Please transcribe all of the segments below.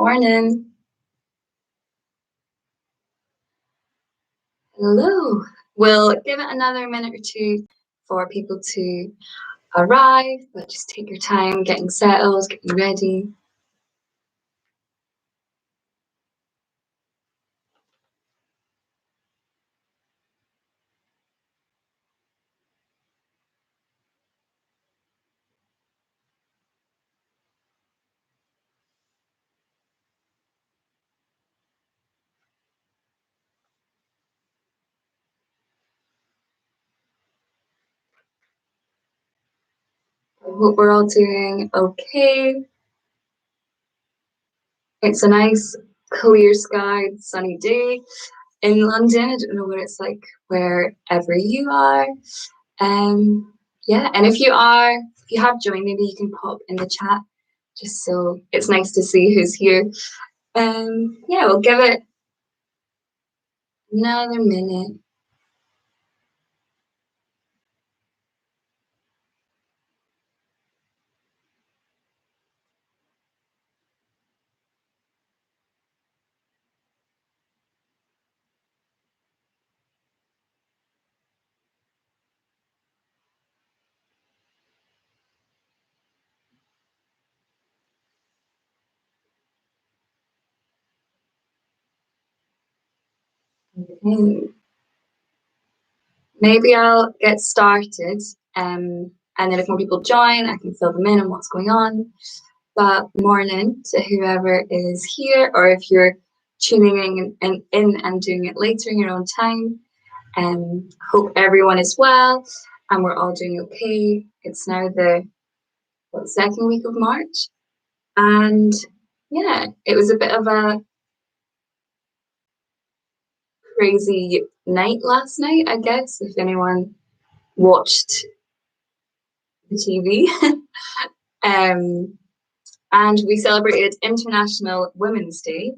Morning. Hello. We'll give it another minute or two for people to arrive, but just take your time getting settled, getting ready. I hope we're all doing okay. It's a nice, clear skied, sunny day in London. I don't know what it's like wherever you are. Yeah, and if you have joined, maybe you can pop in the chat just so it's nice to see who's here. Yeah, we'll give it another minute. Okay. Maybe I'll get started, and then if more people join, I can fill them in on what's going on. But morning to whoever is here, or if you're tuning in and doing it later in your own time. Hope everyone is well, and we're all doing okay. It's now the second week of March, and yeah, it was a bit of a crazy night last night, I guess, if anyone watched the TV. And we celebrated International Women's Day.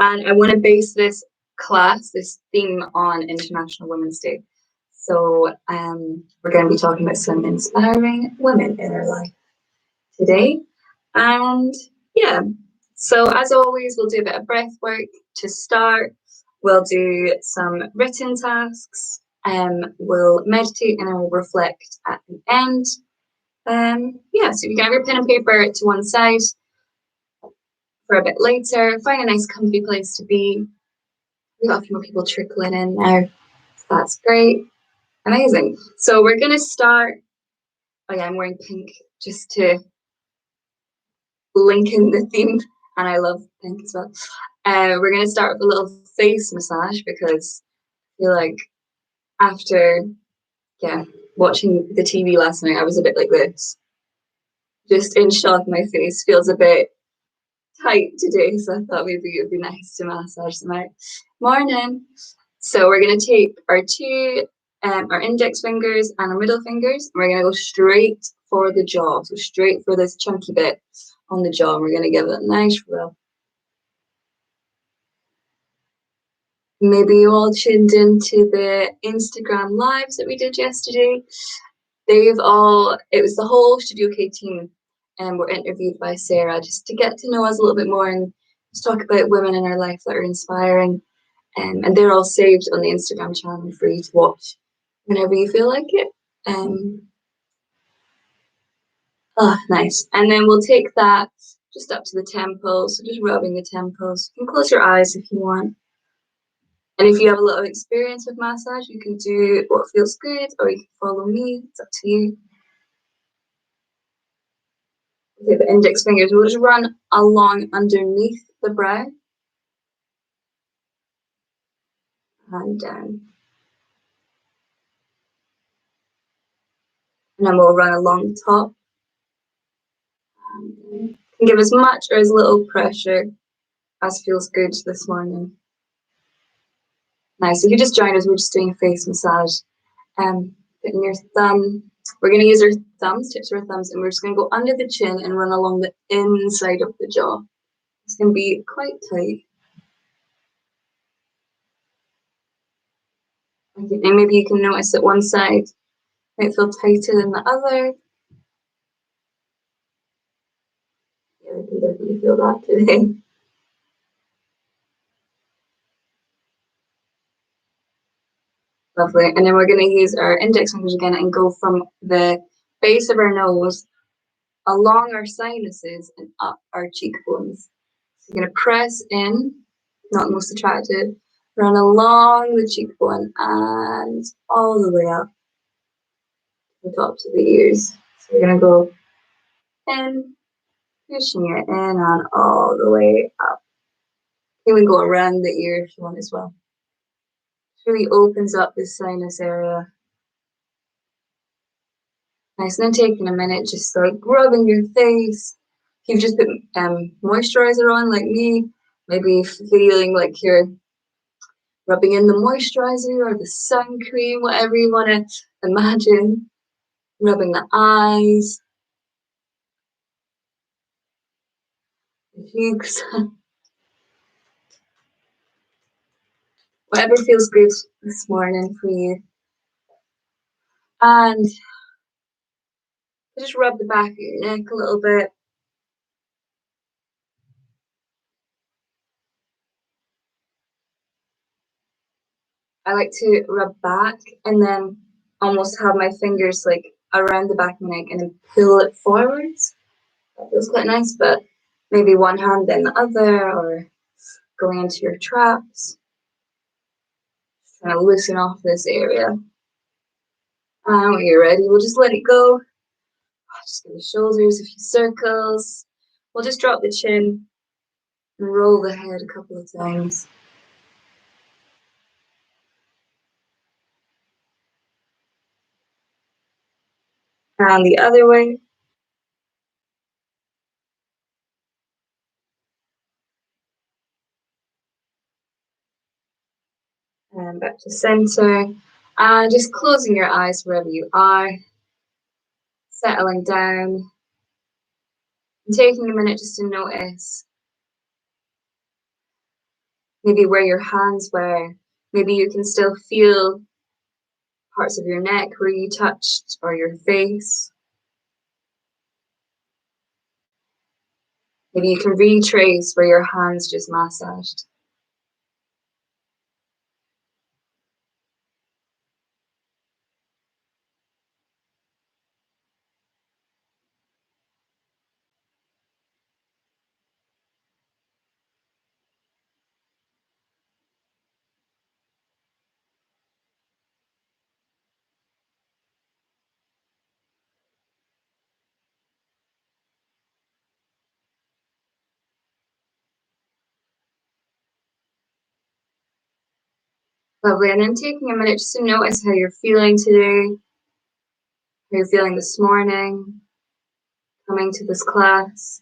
And I want to base this theme on International Women's Day. So we're going to be talking about some inspiring women in our life today. And yeah, so as always, we'll do a bit of breath work to start. We'll do some written tasks. We'll meditate and then we'll reflect at the end. Yeah, so you can have your pen and paper to one side for a bit later. Find a nice comfy place to be. We've got a few more people trickling in now. So that's great. Amazing. So we're going to start. Oh yeah, I'm wearing pink just to link in the theme. And I love pink as well. We're going to start with a little face massage because I feel like after watching the TV last night, I was a bit like this. Just in shock, my face feels a bit tight today, so I thought maybe it would be nice to massage them out. Morning. So we're going to take our index fingers and our middle fingers, and we're going to go straight for the jaw, so straight for this chunky bit on the jaw, and we're going to give it a nice rub. Maybe you all tuned into the Instagram lives that we did yesterday. It was the whole Studio K team, and were interviewed by Sarah just to get to know us a little bit more and just talk about women in our life that are inspiring. And they're all saved on the Instagram channel for you to watch whenever you feel like it. Nice. And then we'll take that just up to the temples, so just rubbing the temples. You can close your eyes if you want. And if you have a lot of experience with massage, you can do what feels good, or you can follow me. It's up to you. Okay, the index fingers, we'll just run along underneath the brow and down. And then we'll run along the top. And can give as much or as little pressure as feels good this morning. Nice. If you just joined us, we're just doing a face massage. Putting your thumb, we're going to use our thumbs, tips of our thumbs, and we're just going to go under the chin and run along the inside of the jaw. It's going to be quite tight. Okay, and maybe you can notice that one side might feel tighter than the other. Yeah, I can definitely feel that today. Lovely. And then we're going to use our index fingers again and go from the base of our nose along our sinuses and up our cheekbones. So you're going to press in, not most attractive, run along the cheekbone and all the way up the tops of the ears. So we're going to go in, pushing it in and all the way up. You can go around the ear if you want as well. It really opens up the sinus area. Nice, and then taking a minute, just like rubbing your face. If you've just put moisturizer on like me, maybe feeling like you're rubbing in the moisturizer or the sun cream, whatever you want to imagine. Rubbing the eyes, the cheeks, whatever feels good this morning for you. And just rub the back of your neck a little bit. I like to rub back and then almost have my fingers like around the back of my neck and then pull it forwards. That feels quite nice, but maybe one hand then the other, or going into your traps. Just trying to loosen off this area. And when you're ready, we'll just let it go. Just give the shoulders a few circles. We'll just drop the chin and roll the head a couple of times. And the other way. And back to center. And just closing your eyes wherever you are. Settling down. And taking a minute just to notice maybe where your hands were. Maybe you can still feel parts of your neck where you touched, or your face. Maybe you can retrace where your hands just massaged. Lovely. And then taking a minute just to notice how you're feeling today, how you're feeling this morning, coming to this class.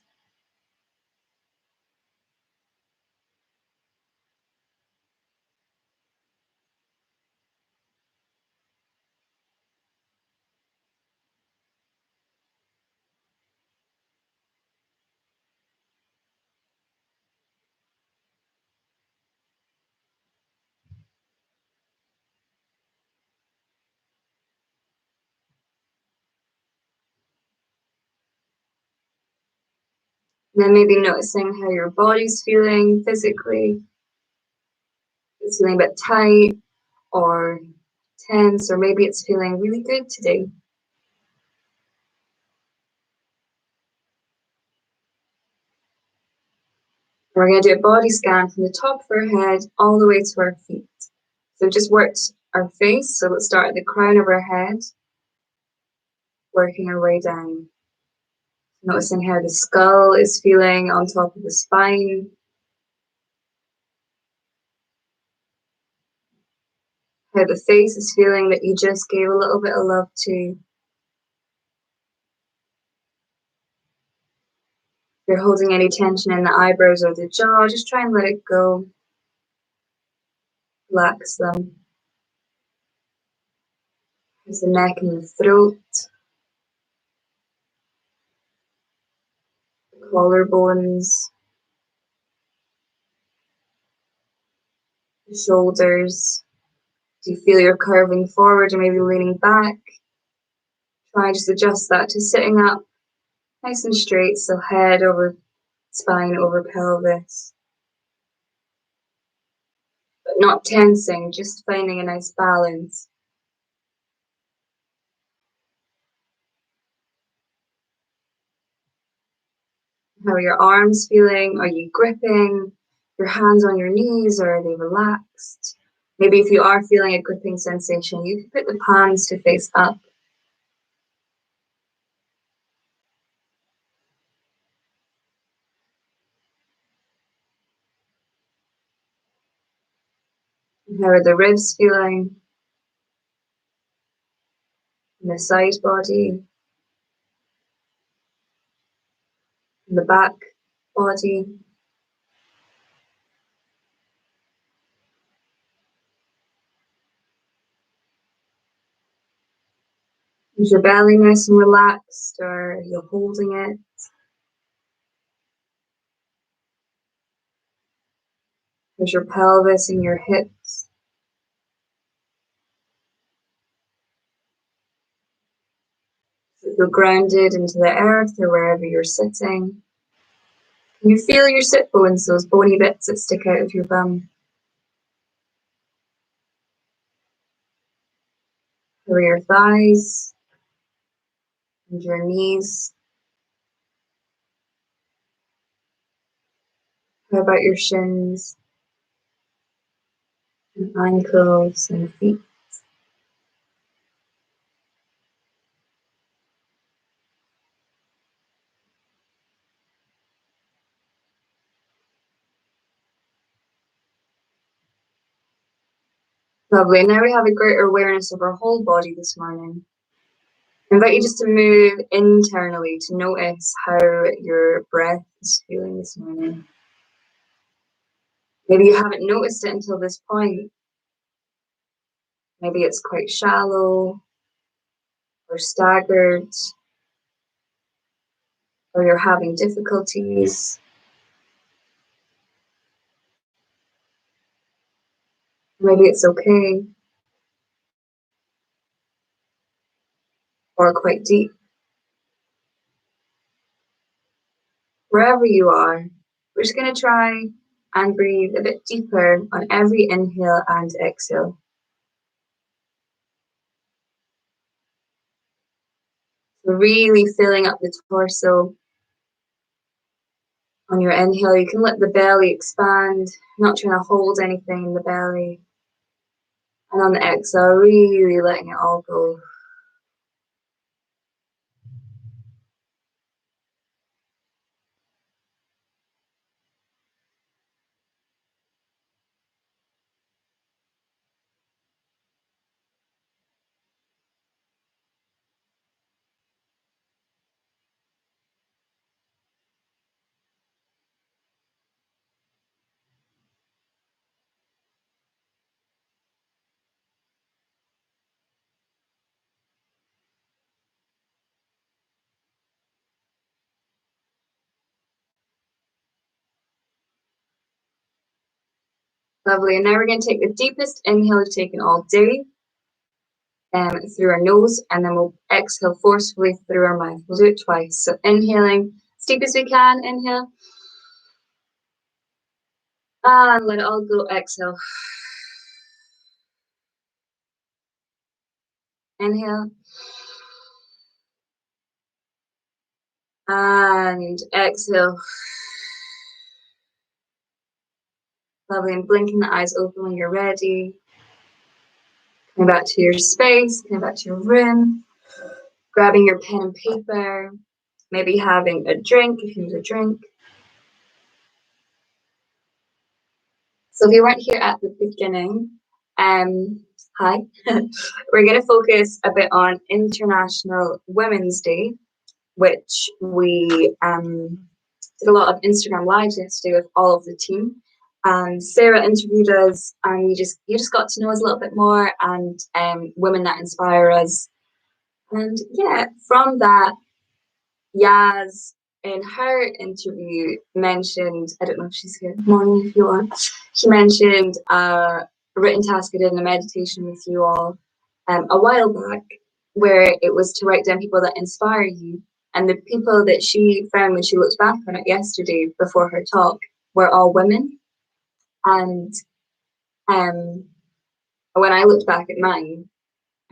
And then maybe noticing how your body's feeling physically. It's feeling a bit tight or tense, or maybe it's feeling really good today. We're going to do a body scan from the top of our head all the way to our feet. So we've just worked our face, so let's start at the crown of our head, working our way down. Noticing how the skull is feeling on top of the spine. How the face is feeling that you just gave a little bit of love to. If you're holding any tension in the eyebrows or the jaw, just try and let it go. Relax them. There's the neck and the throat. The collarbones. The shoulders. Do you feel you're curving forward or maybe leaning back? Try and just adjust that to sitting up nice and straight, so head over spine over pelvis. but not tensing, just finding a nice balance. How are your arms feeling? Are you gripping your hands on your knees, or are they relaxed? Maybe if you are feeling a gripping sensation, you can put the palms to face up. How are the ribs feeling? And the side body, and the back body. Is your belly nice and relaxed, or are you holding it? There's your pelvis and your hips. Feel grounded into the earth or wherever you're sitting. Can you feel your sit bones, those bony bits that stick out of your bum? Or your thighs and your knees? How about your shins and ankles and feet? Lovely. Now we have a greater awareness of our whole body this morning. I invite you just to move internally to notice how your breath is feeling this morning. Maybe you haven't noticed it until this point. Maybe it's quite shallow or staggered, or you're having difficulties. Maybe it's okay, or quite deep. Wherever you are, we're just going to try and breathe a bit deeper on every inhale and exhale. So really filling up the torso. On your inhale, you can let the belly expand, not trying to hold anything in the belly. And on the exhale, really letting it all go. Lovely. And now we're going to take the deepest inhale we've taken all day through our nose, and then we'll exhale forcefully through our mouth. We'll do it twice. So inhaling as deep as we can. Inhale. And let it all go. Exhale. Inhale. And exhale. Lovely. And blinking the eyes open when you're ready. Coming back to your space, coming back to your room. Grabbing your pen and paper. Maybe having a drink if you need a drink. So if you weren't here at the beginning, hi. We're going to focus a bit on International Women's Day, which we did a lot of Instagram lives yesterday with all of the team. And Sarah interviewed us, and you just got to know us a little bit more, and women that inspire us. And yeah, from that, Yaz in her interview mentioned, I don't know if she's here, morning if you want, she mentioned a written task I did in a meditation with you all a while back, where it was to write down people that inspire you. And the people that she found when she looked back on it yesterday before her talk were all women. And Um, when I looked back at mine,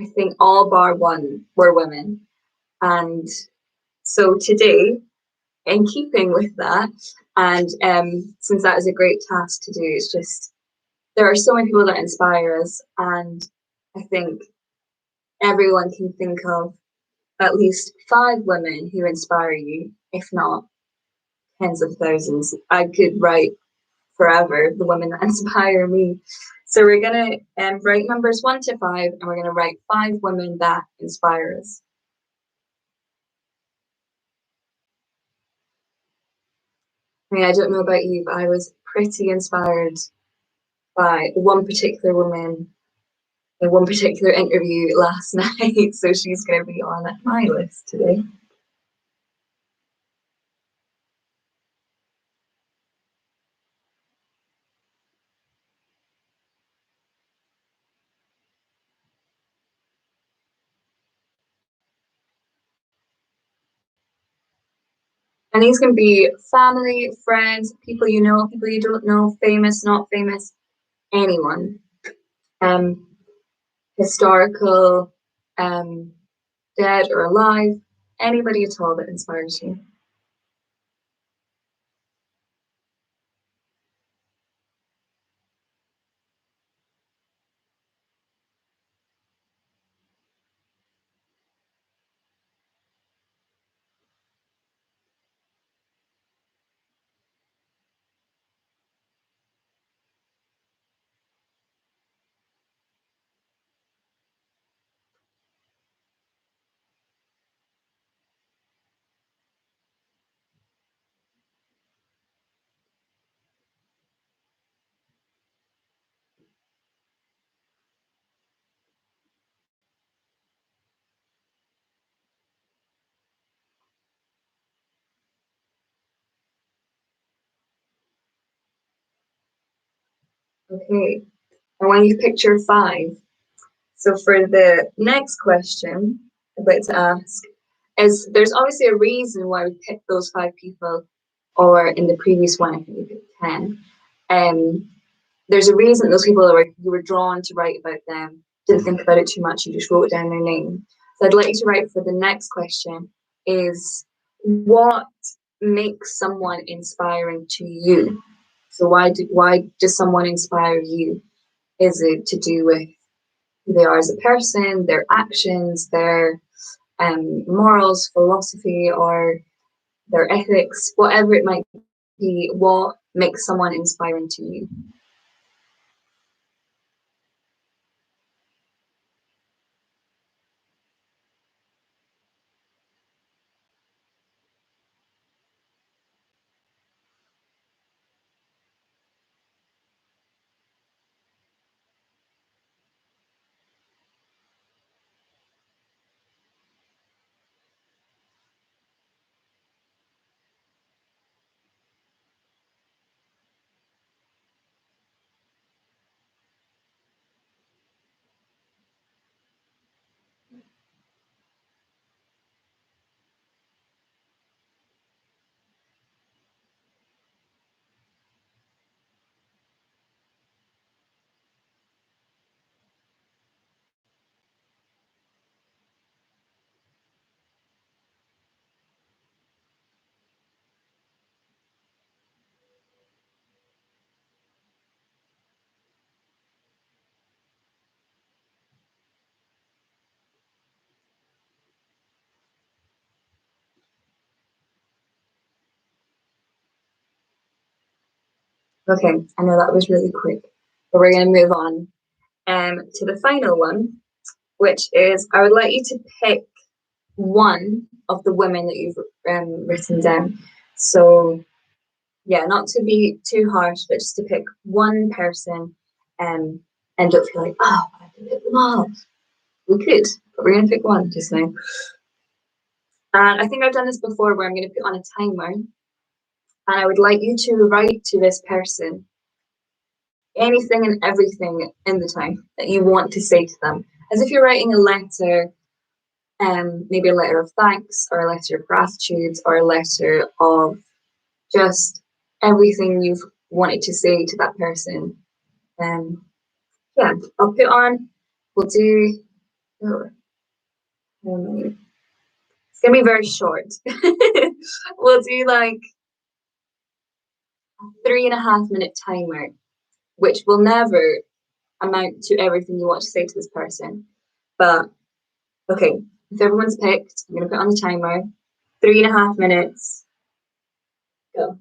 I think all bar one were women. And so today, in keeping with that, and since that is a great task to do, it's just there are so many people that inspire us, and I think everyone can think of at least 5 women who inspire you, if not tens of thousands. I could write forever the women that inspire me. So we're gonna write numbers 1 to 5, and we're gonna write 5 women that inspire us. I mean, I don't know about you, but I was pretty inspired by one particular woman in one particular interview last night. So she's going to be on my list today. And these can be family, friends, people you know, people you don't know, famous, not famous, anyone. Um, Historical, um, dead or alive, anybody at all that inspires you. Okay, and when you picture 5, so for the next question I'd like to ask is there's obviously a reason why we picked those 5 people, or in the previous one, I think we picked 10. Um, there's a reason those people you were drawn to write about them, didn't think about it too much, you just wrote down their name. So I'd like you to write for the next question is what makes someone inspiring to you? So why does someone inspire you? Is it to do with who they are as a person, their actions, their morals, philosophy, or their ethics, whatever it might be? What makes someone inspiring to you? Okay, I know that was really quick, but we're going to move on to the final one, which is I would like you to pick one of the women that you've written down. So, yeah, not to be too harsh, but just to pick one person and don't feel like, oh, I have to pick them all. We could, but we're going to pick one just now. And I think I've done this before where I'm going to put on a timer, and I would like you to write to this person anything and everything in the time that you want to say to them, as if you're writing a letter, maybe a letter of thanks, or a letter of gratitude, or a letter of just everything you've wanted to say to that person. Yeah, I'll put on, we'll do, oh, how many? It's gonna be very short. We'll do like 3.5 minute timer, which will never amount to everything you want to say to this person. But okay, if everyone's picked, I'm gonna put on the timer. 3.5 minutes. Go.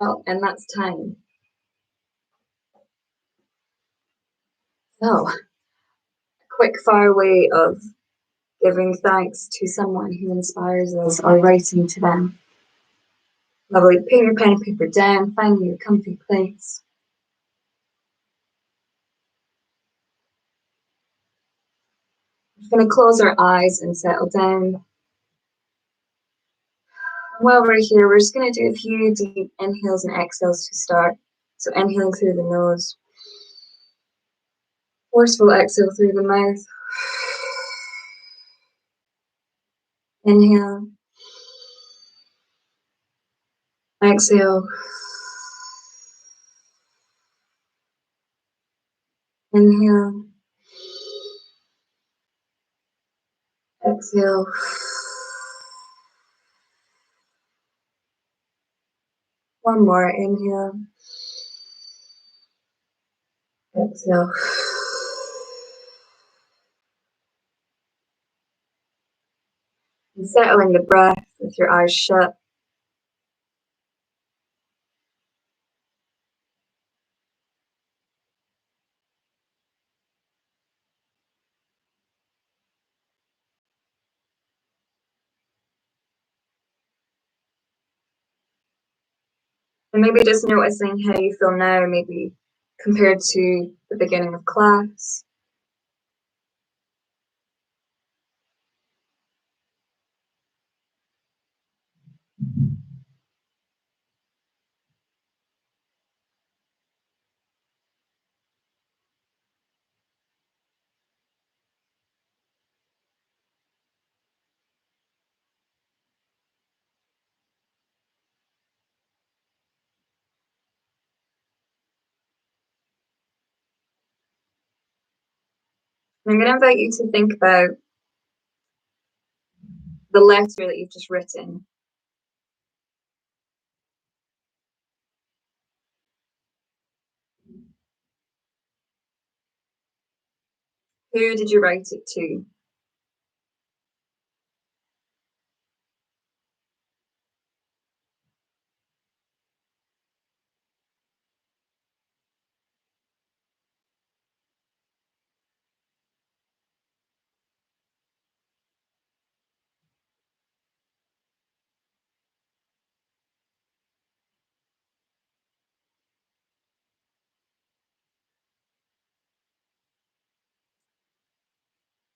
Oh, and that's time. So, quick fire way of giving thanks to someone who inspires us or writing to them. Lovely. Put your pen and paper down, find your comfy place. We're going to close our eyes and settle down. While we're here, we're just going to do a few deep inhales and exhales to start. So inhaling through the nose, forceful exhale through the mouth. Inhale, exhale, inhale, exhale. One more, inhale, Exhale. And settling the breath with your eyes shut. And maybe just noticing how you feel now, maybe compared to the beginning of class. I'm going to invite you to think about the letter that you've just written. Who did you write it to?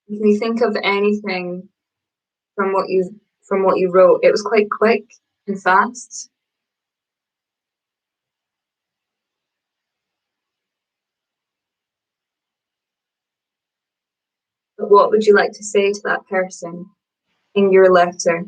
Can you think of anything from what you wrote? It was quite quick and fast. But what would you like to say to that person in your letter?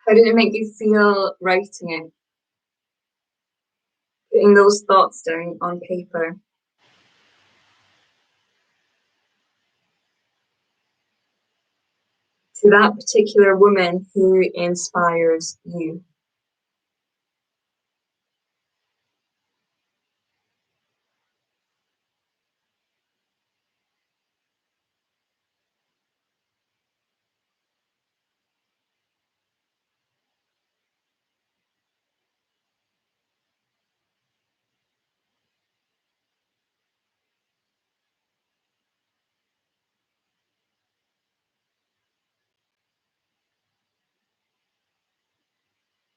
How did it make you feel writing it? Putting those thoughts down on paper. To that particular woman who inspires you.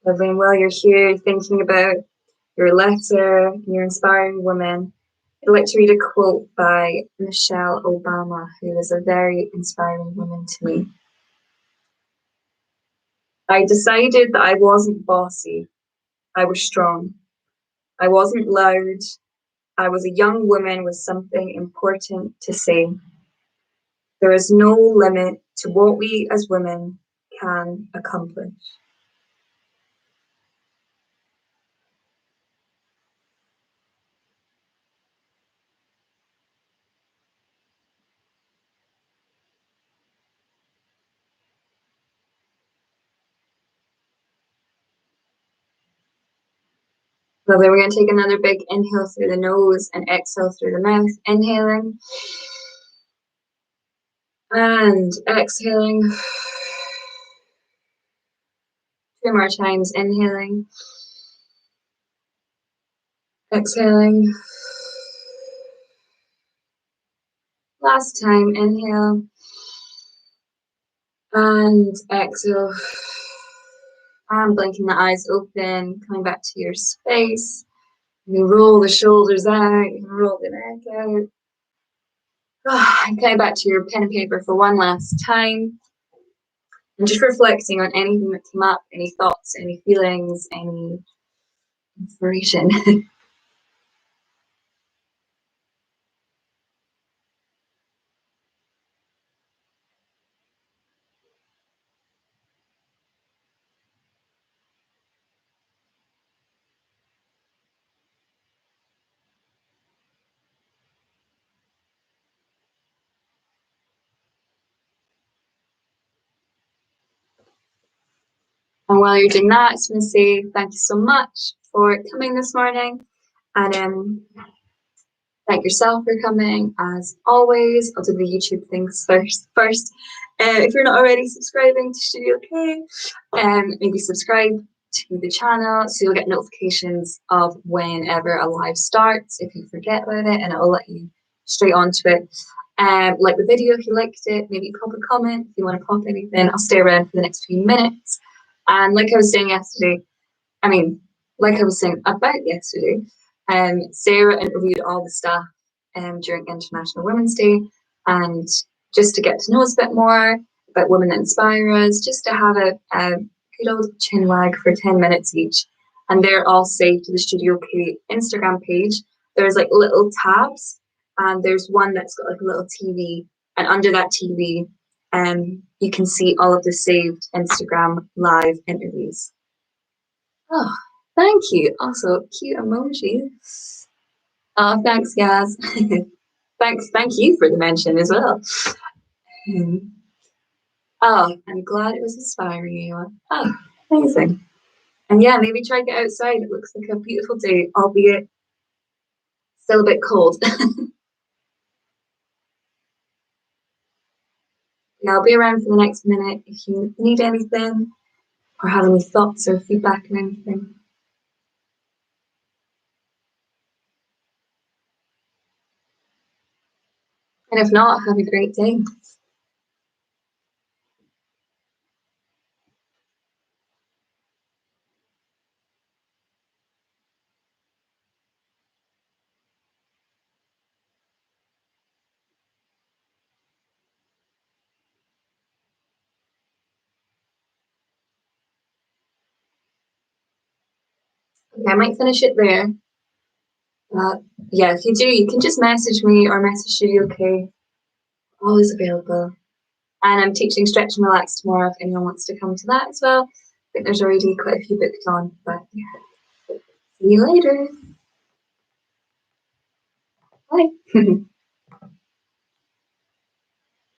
Lovely. And while you're here thinking about your letter, your inspiring woman, I'd like to read a quote by Michelle Obama, who is a very inspiring woman to me. I decided that I wasn't bossy. I was strong. I wasn't loud. I was a young woman with something important to say. There is no limit to what we as women can accomplish. Lovely. We're going to take another big inhale through the nose and exhale through the mouth. Inhaling and exhaling. 2 more times. Inhaling, exhaling. Last time. Inhale and exhale. And blinking the eyes open, coming back to your space. You roll the shoulders out, you roll the neck out. And coming back to your pen and paper for one last time. and just reflecting on anything that came up, any thoughts, any feelings, any inspiration. And while you're doing that, I just want to say thank you so much for coming this morning, and thank yourself for coming. As always, I'll do the YouTube things first. If you're not already subscribing to Studio K, maybe subscribe to the channel so you'll get notifications of whenever a live starts. If you forget about it, and it'll let you straight onto it. Like the video if you liked it. Maybe pop a comment if you want to pop anything. I'll stay around for the next few minutes. And like I was saying yesterday, like I was saying about yesterday, Sarah interviewed all the staff during International Women's Day, and just to get to know us a bit more about women that inspire us, just to have a good old chin wag for 10 minutes each. And they're all saved to the Studio K Instagram page. There's like little tabs, and there's one that's got like a little TV, and under that TV, you can see all of the saved Instagram live interviews. Oh, thank you. Also, cute emoji. Oh, thanks, guys. Thank you for the mention as well. Oh, I'm glad it was inspiring you. Oh, amazing. And yeah, maybe try to get outside. It looks like a beautiful day, albeit still a bit cold. Yeah, I'll be around for the next minute if you need anything or have any thoughts or feedback or anything. And if not, have a great day. Okay, I might finish it there. Yeah, if you do, you can just message me or message Studio K. Always available. And I'm teaching Stretch and Relax tomorrow if anyone wants to come to that as well. I think there's already quite a few booked on, but yeah. See you later. Bye.